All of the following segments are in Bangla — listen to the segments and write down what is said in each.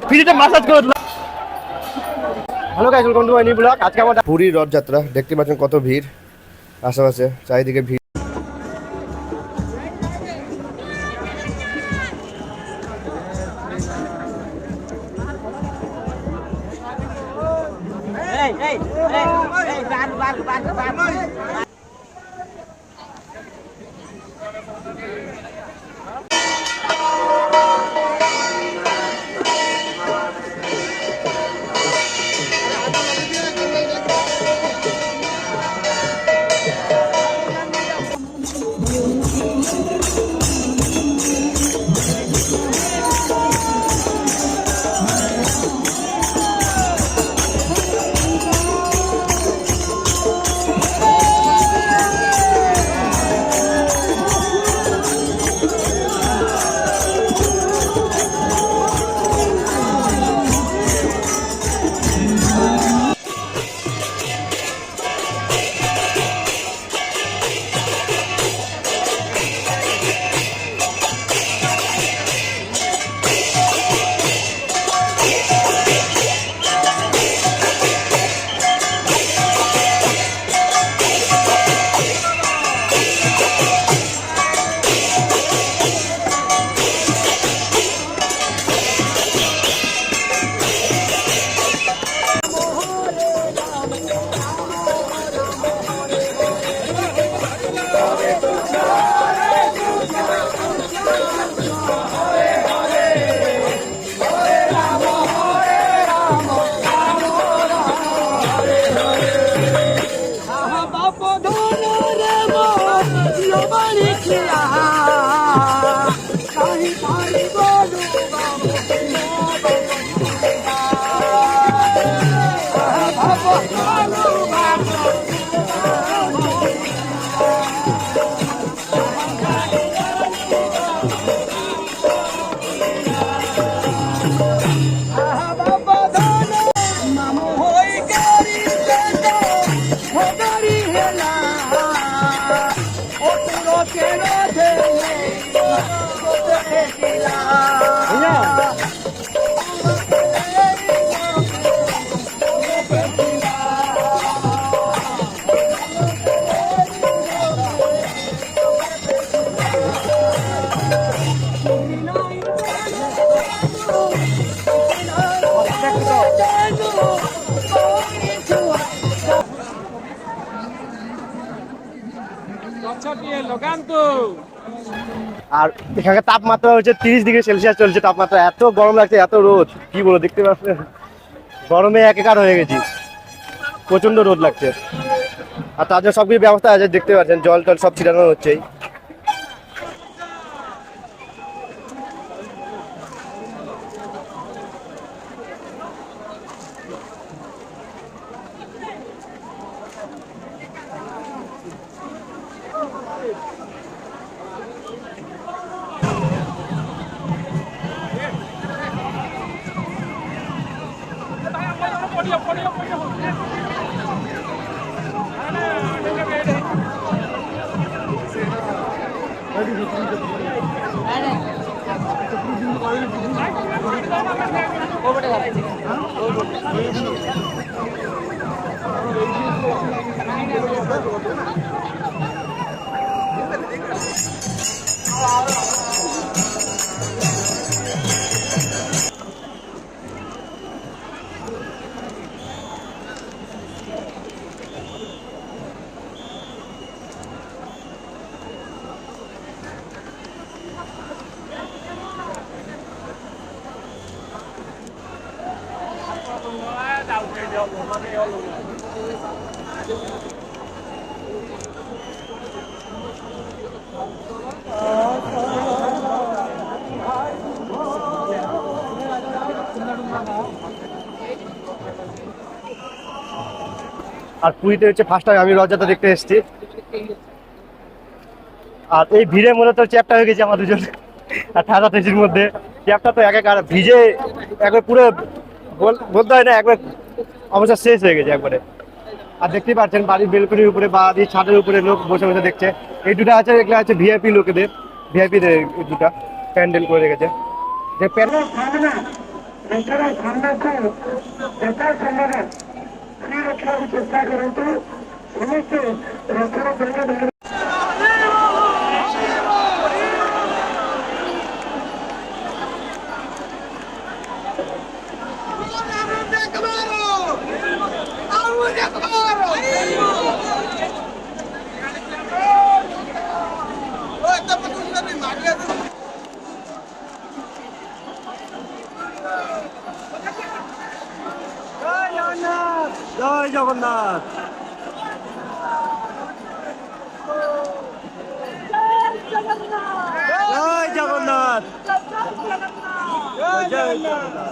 ফ্রিতে মাসাজ করে দিলাম। Hello guys, welcome to my new blog. আজকে আমাদের পুরীর রথযাত্রা দেখতে পাচ্ছেন কত ভিড়, আশেপাশে চারিদিকে ভিড়। আর এখানে তাপমাত্রা হচ্ছে 30°C চলছে। তাপমাত্রা এত গরম লাগছে, এত রোদ, কি বলো, দেখতে পাচ্ছেন গরমে একাকার হয়ে গেছি, প্রচন্ড রোদ লাগছে। আর তার জন্য সবকিছু ব্যবস্থা আছে, দেখতে পাচ্ছেন জল টল সব ছিটানো হচ্ছেই। আর পুরীতে হচ্ছে ফার্স্ট টাইম আমি রথযাত্রা দেখতে এসেছি। আর এই ভিড়ের মধ্যে তো চ্যাপটা হয়ে গেছে আমার দুজন, আর ঠান্ডা ঠেসির মধ্যে চ্যাপটা তো একেবারে ভিজে একবার পুরো বলতে হয় না, একবার অবস্থা শেষ হয়ে গেছে একবারে। আর দেখতেই পাচ্ছেন বাড়ির বেলকনির উপরে, বাড়ির ছাদের উপরে লোক বসে বসে দেখছে। এই দুটো আছে, এগুলো আছে ভিআইপি লোকেদের, ভিআইপিদের দুটা প্যান্ডেল করে রেখেছে। যে এছাড়া সামনাকে যথা সম্ভব ফ্রি রক্ষার চেষ্টা করন্তু সমস্ত রক্ষার জন্য জয় জগন্নাথ। জয় জগন্নাথ। জয় জগন্নাথ। জয় জগন্নাথ।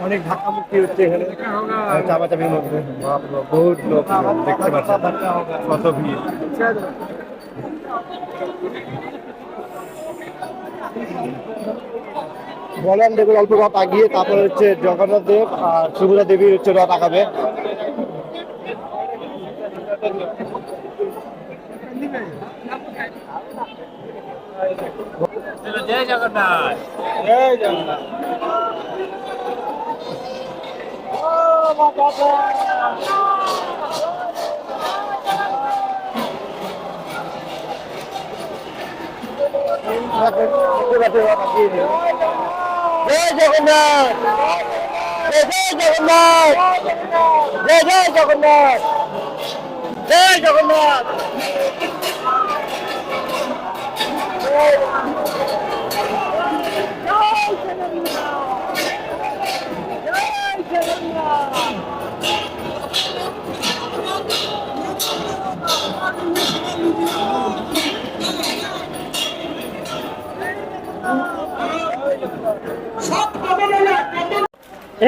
অনেক ধাক্কামুক্তি হচ্ছে এখানে চাপাচাপির মধ্যে। বাপরে বাপ, বহুত লোক দেখতে পাচ্ছেন কত ভিড়। বলরাম দেবের অল্প রথ আগিয়ে তারপর হচ্ছে জগন্নাথ দেব আর সুভদ্রা দেবীর হচ্ছে রথ আগাবে। জয় জগন্নাথ। জয় জগন্নাথ। জয় জগন্নাথ। জয় জগন্নাথ। জয় জয় জগন্নাথ। জয় জগন্নাথ।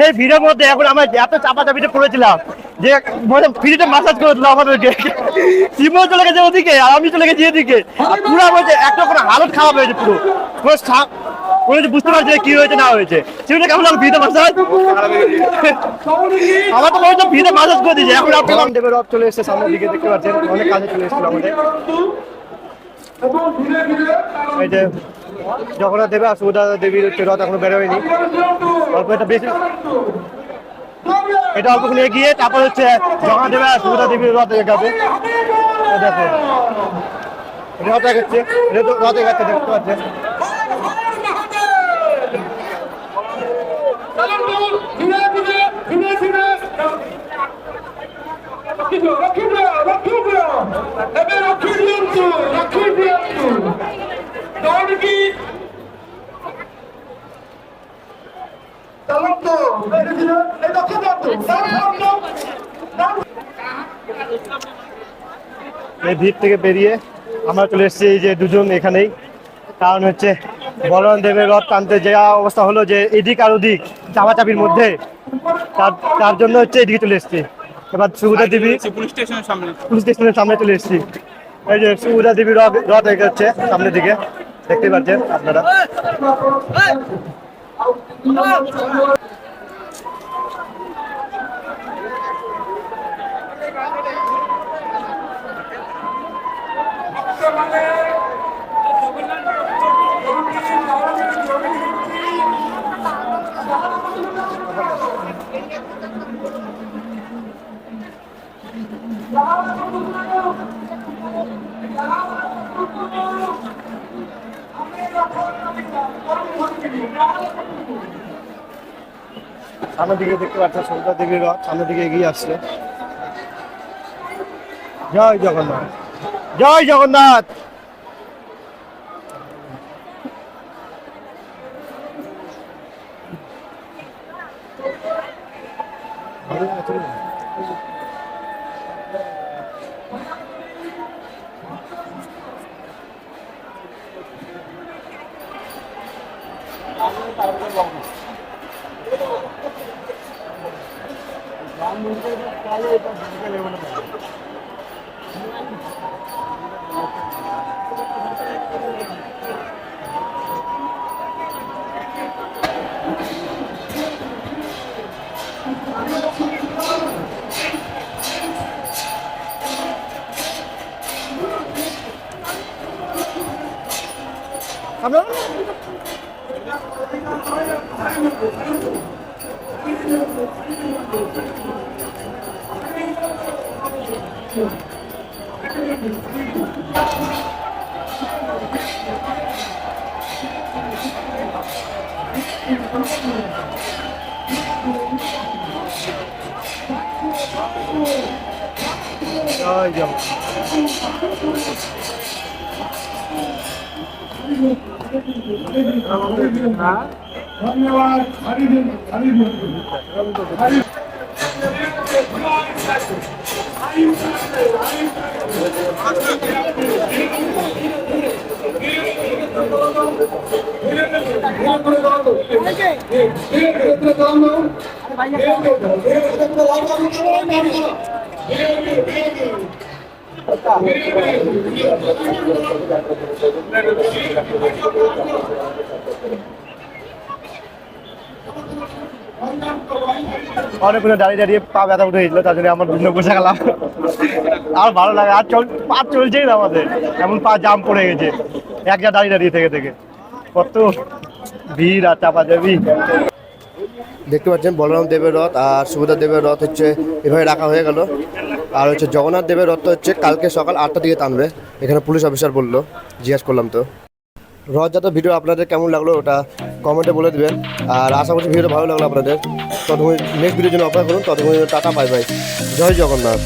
এই ভিড়ের মধ্যে এখন আমরা এত চাপাচাপিতে পড়েছিলাম যে মানে ফ্রিতে মাসাজ করে দিল আমাদেরকে। সিমও চলে গেছে ওদিকে আর আমি চলে গেছি এদিকে। আর পুরো বলছে একটা করে হালত খারাপ হয়েছে পুরো পুরো কোনো যে বুঝতে পারছি না কি হয়েছে না হয়েছে। সেটা কেমন লাগলো ফ্রিতে মাসাজ? আমার তো মনে হচ্ছে ফ্রিতে মাসাজ করে দিয়েছে। এখন বলরাম দেবের রথ চলে এসেছে সামনের দিকে, দেখতে পাচ্ছেন অনেক কাছে চলে এসেছিল আমাদের। এই যে জগন্নাথ দেব আর সুভদ্রা দেবীর হচ্ছে রথ এখনো বেরোয়নি, অল্প একটা বেশি এটা অল্পক্ষণ এগিয়ে তারপর হচ্ছে জগন্নাথ দেব আর সুভদ্রা দেবীর রথ এগাবে। দেখো রথ এগাচ্ছে, রথ এগাচ্ছে দেখতে পাচ্ছেন। এই ভিড় থেকে বেরিয়ে আমরা চলে এসেছি এই যে দুজন এখানেই। কারণ হচ্ছে বলরাম দেবের রথ টানতে যে অবস্থা হলো যে এদিক আর ওদিক চাপাচাপির মধ্যে, তার জন্য হচ্ছে এদিকে চলে এসেছি। এবার সুভদ্রা দেবী পুলিশ স্টেশনের সামনে চলে এসেছি। এই যে সুভদ্রা দেবীর রথ এগোচ্ছে সামনের দিকে, দেখতে পাচ্ছেন আপনারা। সামনের দিকে দেখতে পাচ্ছেন সুভদ্রা দেবীর রথ সামনের দিকে এগিয়ে আসছে। জয় জগন্নাথ, জয় জগন্নাথ। জয় জগন্নাথ। ধন্যবাদ। অনেকক্ষণ দাঁড়িয়ে দাঁড়িয়ে পা ব্যথা উঠে গেছিল, তার জন্য আমার বিভিন্ন বসে গেলাম। আর ভালো লাগে, আর পা চলছেই না আমাদের, এমন পা জাম পড়ে গেছে এক যা দাঁড়িয়ে দাঁড়িয়ে থেকে থেকে। কত ভিড় আর চাপা চাপি। দেখতে পাচ্ছেন বলরাম দেবের রথ আর সুভদ্রা দেবের রথ হচ্ছে এভাবে রাখা হয়ে গেল। আর হচ্ছে জগন্নাথ দেবের রথ হচ্ছে কালকে সকাল 8টার দিকে টানবে, এখানে পুলিশ অফিসার বললো, জিজ্ঞাসা করলাম। তো রথযাত্রা ভিডিও আপনাদের কেমন লাগলো ওটা কমেন্টে বলে দেবেন। আর আশা করছি ভিডিওটা ভালো লাগলো আপনাদের। ততক্ষণ নেক্সট ভিডিওর জন্য অপেক্ষা করুন। ততক্ষণ টাটা, বাই বাই, জয় জগন্নাথ।